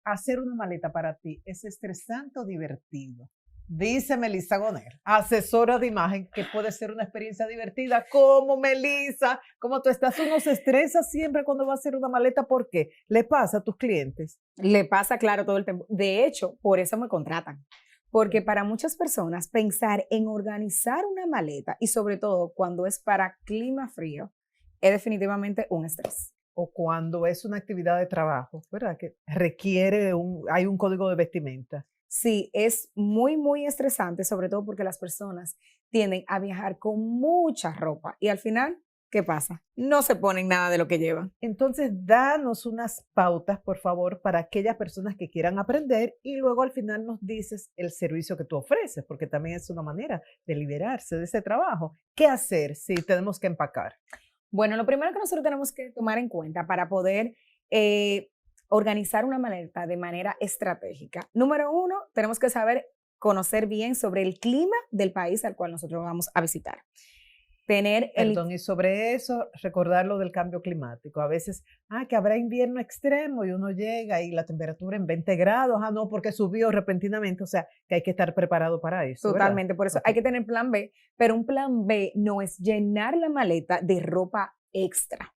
¿hacer una maleta para ti es estresante o divertido? Dice Melissa Goner, asesora de imagen, que puede ser una experiencia divertida. Como Melissa, como tú estás, uno se estresa siempre cuando va a hacer una maleta. ¿Por qué? ¿Le pasa a tus clientes? Le pasa, claro, todo el tiempo. De hecho, por eso me contratan. Porque para muchas personas pensar en organizar una maleta y sobre todo cuando es para clima frío es definitivamente un estrés. O cuando es una actividad de trabajo, ¿verdad? Que requiere hay un código de vestimenta. Sí, es muy, muy estresante, sobre todo porque las personas tienden a viajar con mucha ropa y al final, ¿qué pasa? No se ponen nada de lo que llevan. Entonces, danos unas pautas, por favor, para aquellas personas que quieran aprender y luego al final nos dices el servicio que tú ofreces, porque también es una manera de liberarse de ese trabajo. ¿Qué hacer si tenemos que empacar? Bueno, lo primero que nosotros tenemos que tomar en cuenta para poder eh, organizar una maleta de manera estratégica. Número uno, tenemos que saber conocer bien sobre el clima del país al cual nosotros vamos a visitar. Perdón, y sobre eso, recordar lo del cambio climático. A veces, que habrá invierno extremo y uno llega y la temperatura en 20 grados, no, porque subió repentinamente, o sea, que hay que estar preparado para eso, ¿verdad? Totalmente, por eso hay Okay. que tener plan B, pero un plan B no es llenar la maleta de ropa extra.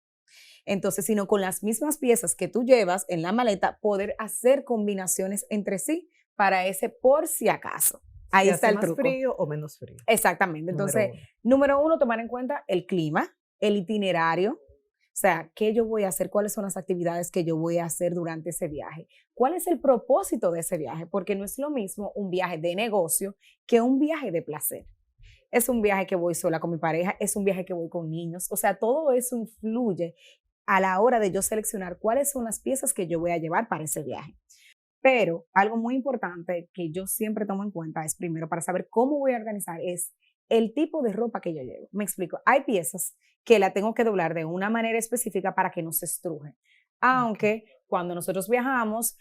Entonces, sino con las mismas piezas que tú llevas en la maleta, poder hacer combinaciones entre sí para ese por si acaso. Ahí Si está hace el más truco. frío o menos frío. Exactamente. Entonces, Número 1. número uno, tomar en cuenta el clima, el itinerario, o sea, qué yo voy a hacer, cuáles son las actividades que yo voy a hacer durante ese viaje, cuál es el propósito de ese viaje, porque no es lo mismo un viaje de negocio que un viaje de placer. Es un viaje que voy sola con mi pareja, es un viaje que voy con niños, o sea, todo eso influye a la hora de yo seleccionar cuáles son las piezas que yo voy a llevar para ese viaje. Pero algo muy importante que yo siempre tomo en cuenta es primero para saber cómo voy a organizar es el tipo de ropa que yo llevo. Me explico. Hay piezas que la tengo que doblar de una manera específica para que no se estruje. Aunque cuando nosotros viajamos,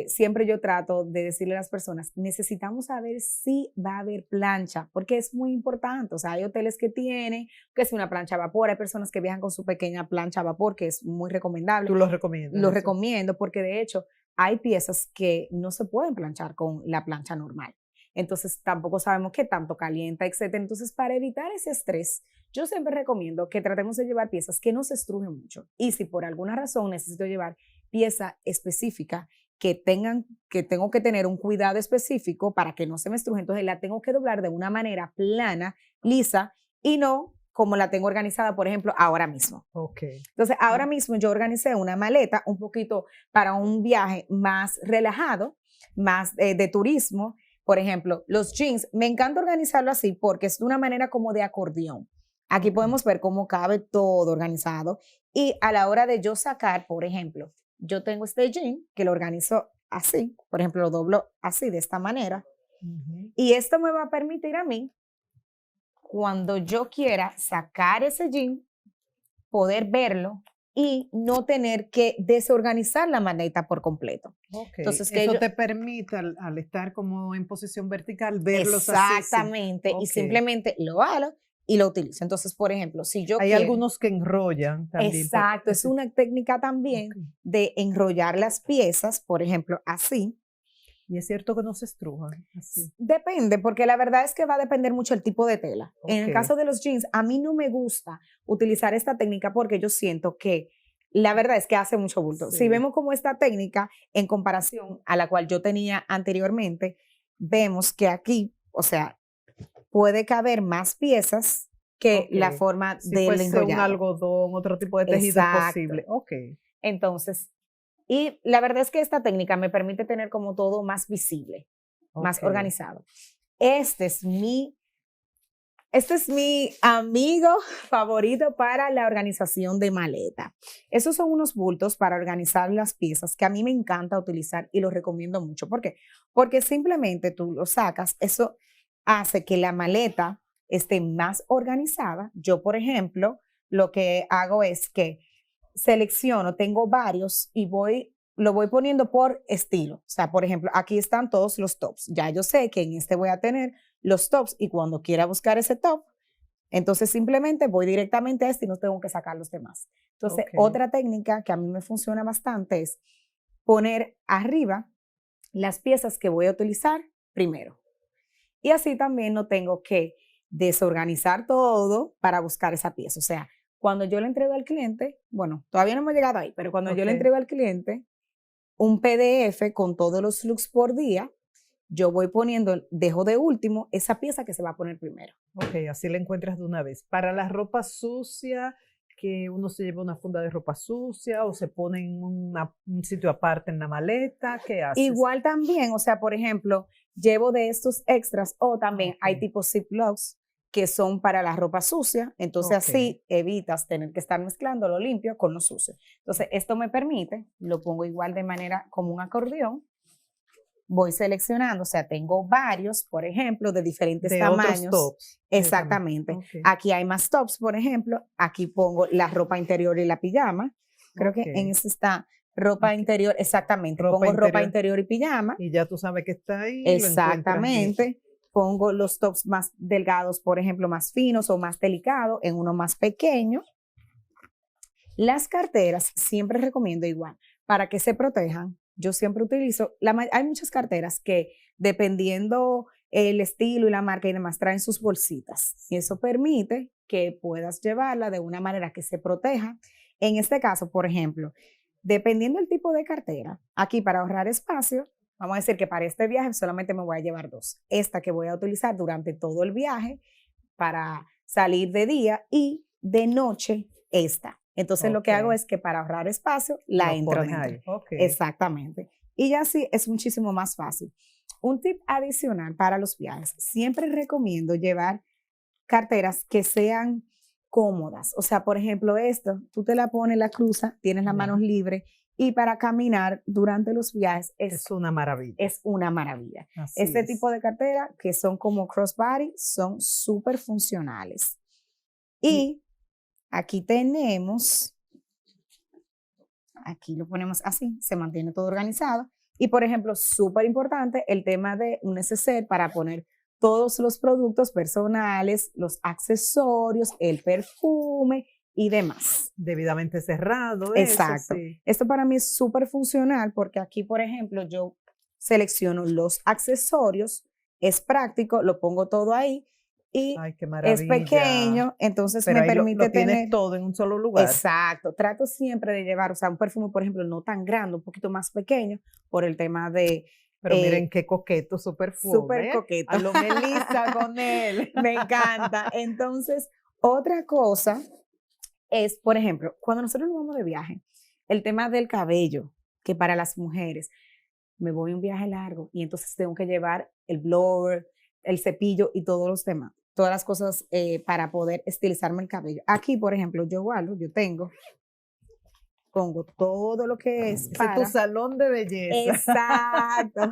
siempre yo trato de decirle a las personas, necesitamos saber si va a haber plancha, porque es muy importante. O sea, hay hoteles que tienen, que es una plancha a vapor, hay personas que viajan con su pequeña plancha a vapor, que es muy recomendable. ¿Tú lo recomiendas? Lo recomiendo porque de hecho hay piezas que no se pueden planchar con la plancha normal. Entonces tampoco sabemos qué tanto calienta, etcétera. Entonces, para evitar ese estrés, yo siempre recomiendo que tratemos de llevar piezas que no se estrujen mucho. Y si por alguna razón necesito llevar pieza específica que tengo que tener un cuidado específico para que no se me estruje, entonces la tengo que doblar de una manera plana, lisa y no como la tengo organizada, por ejemplo, ahora mismo. Okay. Entonces, ahora mismo yo organicé una maleta un poquito para un viaje más relajado, más de turismo. Por ejemplo, los jeans, me encanta organizarlo así porque es de una manera como de acordeón. Aquí podemos ver cómo cabe todo organizado y a la hora de yo sacar, por ejemplo, yo tengo este jean que lo organizo así, por ejemplo, lo doblo así, de esta manera, y esto me va a permitir a mí, cuando yo quiera sacar ese jean, poder verlo y no tener que desorganizar la maleta por completo. Okay. Entonces, eso te permite al estar como en posición vertical verlos exactamente, así. y Okay. simplemente lo halo y lo utilizo. Entonces, por ejemplo, si yo Hay quiero, algunos que enrollan también. exacto, es una técnica también de enrollar las piezas, por ejemplo, así. Y es cierto que no se estrujan así. Depende, porque la verdad es que va a depender mucho el tipo de tela. En el caso de los jeans, a mí no me gusta utilizar esta técnica porque yo siento que la verdad es que hace mucho bulto. Sí. Si vemos como esta técnica en comparación a la cual yo tenía anteriormente, vemos que aquí, o sea, puede caber más piezas que la forma del enrollado. Un algodón, otro tipo de tejido es posible. Okay. Entonces, y la verdad es que esta técnica me permite tener como todo más visible, más organizado. Este es mi amigo favorito para la organización de maleta. Esos son unos bultos para organizar las piezas que a mí me encanta utilizar y los recomiendo mucho. ¿Por qué? Porque simplemente tú lo sacas, eso hace que la maleta esté más organizada. Yo, por ejemplo, lo que hago es que selecciono, tengo varios y lo voy poniendo por estilo. O sea, por ejemplo, aquí están todos los tops. Ya yo sé que en este voy a tener los tops y cuando quiera buscar ese top, entonces simplemente voy directamente a este y no tengo que sacar los demás. Entonces, otra técnica que a mí me funciona bastante es poner arriba las piezas que voy a utilizar primero. Y así también no tengo que desorganizar todo para buscar esa pieza. O sea, cuando yo le entrego al cliente, bueno, todavía no hemos llegado ahí, pero cuando yo le entrego al cliente un PDF con todos los looks por día, yo voy poniendo, dejo de último esa pieza que se va a poner primero. Ok, así la encuentras de una vez. Para la ropa sucia, que uno se lleva una funda de ropa sucia o se pone en un sitio aparte en la maleta, ¿qué haces? Igual también, o sea, por ejemplo, llevo de estos extras o también hay tipos Ziplocs que son para la ropa sucia, entonces así evitas tener que estar mezclando lo limpio con lo sucio. Entonces esto me permite, lo pongo igual de manera como un acordeón, voy seleccionando, o sea, tengo varios, por ejemplo, de diferentes tamaños. Otros tops. Exactamente. Aquí hay más tops, por ejemplo, aquí pongo la ropa interior y la pijama. Creo que en este está ropa interior, exactamente. Pongo ropa interior y pijama. Y ya tú sabes que está ahí. Exactamente. Pongo los tops más delgados, por ejemplo, más finos o más delicados en uno más pequeño. Las carteras siempre recomiendo igual, para que se protejan. Yo siempre utilizo, hay muchas carteras que dependiendo el estilo y la marca y demás traen sus bolsitas y eso permite que puedas llevarla de una manera que se proteja. En este caso, por ejemplo, dependiendo del tipo de cartera, aquí para ahorrar espacio, vamos a decir que para este viaje solamente me voy a llevar 2. Esta que voy a utilizar durante todo el viaje para salir de día y de noche esta. Entonces lo que hago es que para ahorrar espacio la entro dentro. Exactamente. Y ya así es muchísimo más fácil. Un tip adicional para los viajes. Siempre recomiendo llevar carteras que sean cómodas. O sea, por ejemplo, esto, tú te la pones, la cruzas, tienes las manos libres y para caminar durante los viajes es una maravilla. Es una maravilla. Este tipo de cartera que son como crossbody son súper funcionales. Y aquí tenemos, aquí lo ponemos así, se mantiene todo organizado. Y por ejemplo, súper importante el tema de un neceser para poner todos los productos personales, los accesorios, el perfume y demás. Debidamente cerrado. Exacto. Esto para mí es súper funcional porque aquí, por ejemplo, yo selecciono los accesorios, es práctico, lo pongo todo ahí. Y es pequeño, entonces me permite lo tienes todo en un solo lugar. Exacto. Trato siempre de llevar, o sea, un perfume, por ejemplo, no tan grande, un poquito más pequeño, por el tema de... Pero miren qué coqueto su perfume. Súper coqueto. A lo Melissa con él. Me encanta. Entonces, otra cosa es, por ejemplo, cuando nosotros nos vamos de viaje, el tema del cabello, que para las mujeres, me voy a un viaje largo y entonces tengo que llevar el blower, el cepillo y todos los demás, todas las cosas para poder estilizarme el cabello. Aquí, por ejemplo, yo pongo todo lo que es para... tu salón de belleza. Exacto.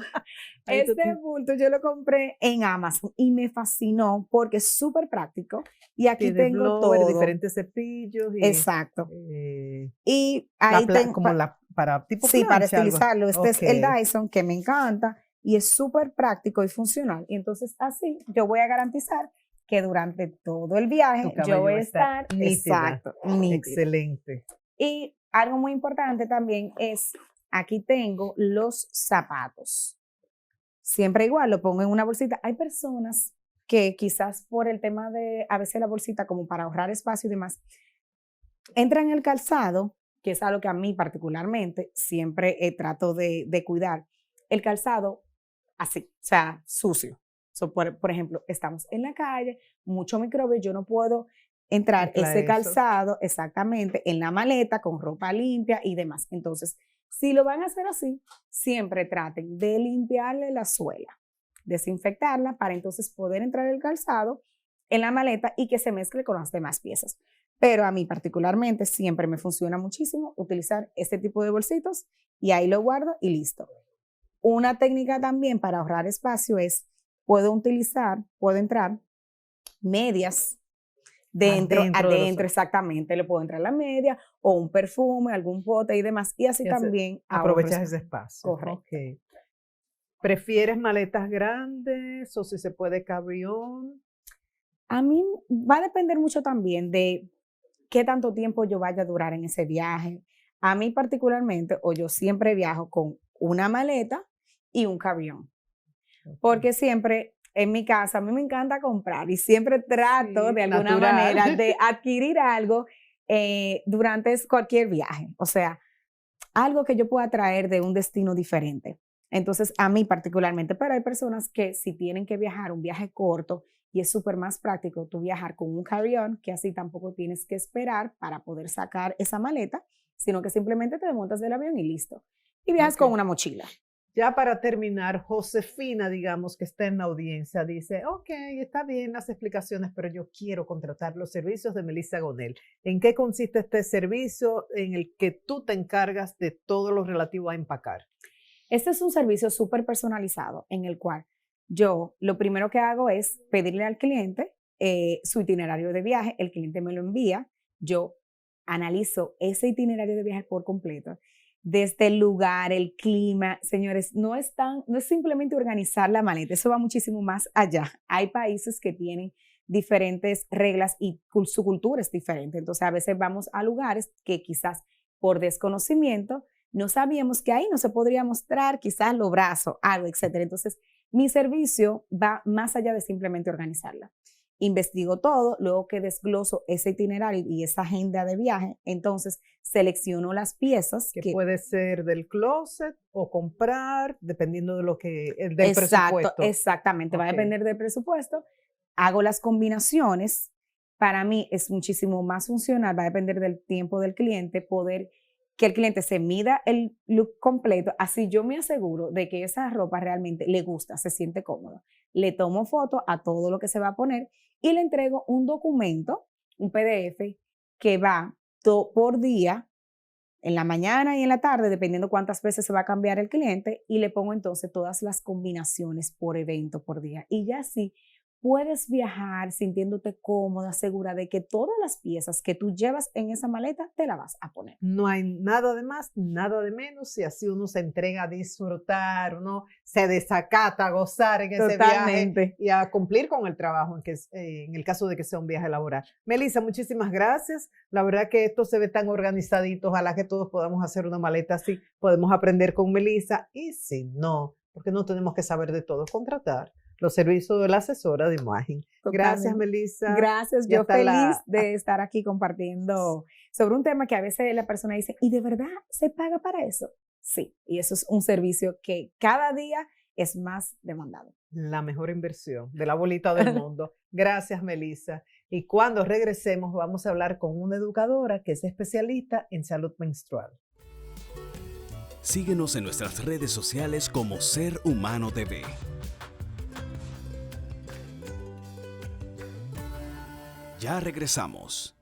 Este bulto yo lo compré en Amazon y me fascinó porque es súper práctico y aquí tengo blower, todo. Diferentes cepillos. Y, exacto. Y ahí tengo... para tipo sí, plancha, para estilizarlo. Este es el Dyson que me encanta y es súper práctico y funcional. Y entonces así yo voy a garantizar que durante todo el viaje yo voy a estar nítida. Exacto, Excelente. Y algo muy importante también es, aquí tengo los zapatos. Siempre igual, lo pongo en una bolsita. Hay personas que quizás por el tema de, a veces la bolsita como para ahorrar espacio y demás, entran en el calzado, que es algo que a mí particularmente siempre trato de cuidar. El calzado así, o sea, sucio. Por ejemplo, estamos en la calle, mucho microbio, yo no puedo entrar ese calzado exactamente en la maleta con ropa limpia y demás. Entonces, si lo van a hacer así, siempre traten de limpiarle la suela, desinfectarla para entonces poder entrar el calzado en la maleta y que se mezcle con las demás piezas. Pero a mí particularmente siempre me funciona muchísimo utilizar este tipo de bolsitos y ahí lo guardo y listo. Una técnica también para ahorrar espacio es, puedo entrar medias adentro exactamente, le puedo entrar la media o un perfume, algún pote y demás, y así también aprovechas ese espacio. Correcto. Okay. ¿Prefieres maletas grandes o si se puede carry-on? A mí va a depender mucho también de qué tanto tiempo yo vaya a durar en ese viaje. A mí particularmente, o yo siempre viajo con una maleta y un carry-on, porque siempre en mi casa a mí me encanta comprar y siempre trato Sí, de alguna natural. manera de adquirir algo durante cualquier viaje, o sea, algo que yo pueda traer de un destino diferente. Entonces, a mí particularmente, pero hay personas que si tienen que viajar un viaje corto y es súper más práctico tú viajar con un carry-on, que así tampoco tienes que esperar para poder sacar esa maleta, sino que simplemente te desmontas del avión y listo. Y viajas con Ok. una mochila. Ya para terminar, Josefina, digamos, que está en la audiencia, dice, ok, está bien las explicaciones, pero yo quiero contratar los servicios de Melissa Gonel. ¿En qué consiste este servicio en el que tú te encargas de todo lo relativo a empacar? Este es un servicio súper personalizado en el cual yo lo primero que hago es pedirle al cliente su itinerario de viaje, el cliente me lo envía, yo analizo ese itinerario de viaje por completo, desde el lugar, el clima, señores, no es simplemente organizar la maleta, eso va muchísimo más allá. Hay países que tienen diferentes reglas y su cultura es diferente, entonces a veces vamos a lugares que quizás por desconocimiento no sabíamos que ahí no se podría mostrar quizás los brazos, algo, etcétera. Entonces, mi servicio va más allá de simplemente organizarla. Investigo todo, luego que desgloso ese itinerario y esa agenda de viaje, entonces selecciono las piezas Que puede ser del closet o comprar, dependiendo de lo que, del exacto, presupuesto. exactamente, va a Ok. depender del presupuesto. Hago las combinaciones. Para mí es muchísimo más funcional, va a depender del tiempo del cliente, poder que el cliente se mida el look completo, así yo me aseguro de que esa ropa realmente le gusta, se siente cómodo. Le tomo foto a todo lo que se va a poner y le entrego un documento, un PDF, que va por día, en la mañana y en la tarde, dependiendo cuántas veces se va a cambiar el cliente, y le pongo entonces todas las combinaciones por evento, por día. Y ya así puedes viajar sintiéndote cómoda, segura de que todas las piezas que tú llevas en esa maleta te la vas a poner. No hay nada de más, nada de menos, y así uno se entrega a disfrutar, uno se desacata a gozar en ese viaje Totalmente. y a cumplir con el trabajo en el caso de que sea un viaje laboral. Melissa, muchísimas gracias. La verdad que esto se ve tan organizadito, ojalá que todos podamos hacer una maleta así, podemos aprender con Melissa, y si no, porque no tenemos que saber de todo, contratar los servicios de la asesora de imagen. Gracias, Totalmente. Melissa. Gracias, Ya yo está feliz de estar aquí compartiendo sobre un tema que a veces la persona dice, ¿y de verdad se paga para eso? Sí, y eso es un servicio que cada día es más demandado. la mejor inversión de la bolita del mundo. Gracias, Melissa. Y cuando regresemos vamos a hablar con una educadora que es especialista en salud menstrual. Síguenos en nuestras redes sociales como Ser Humano TV. Ya regresamos.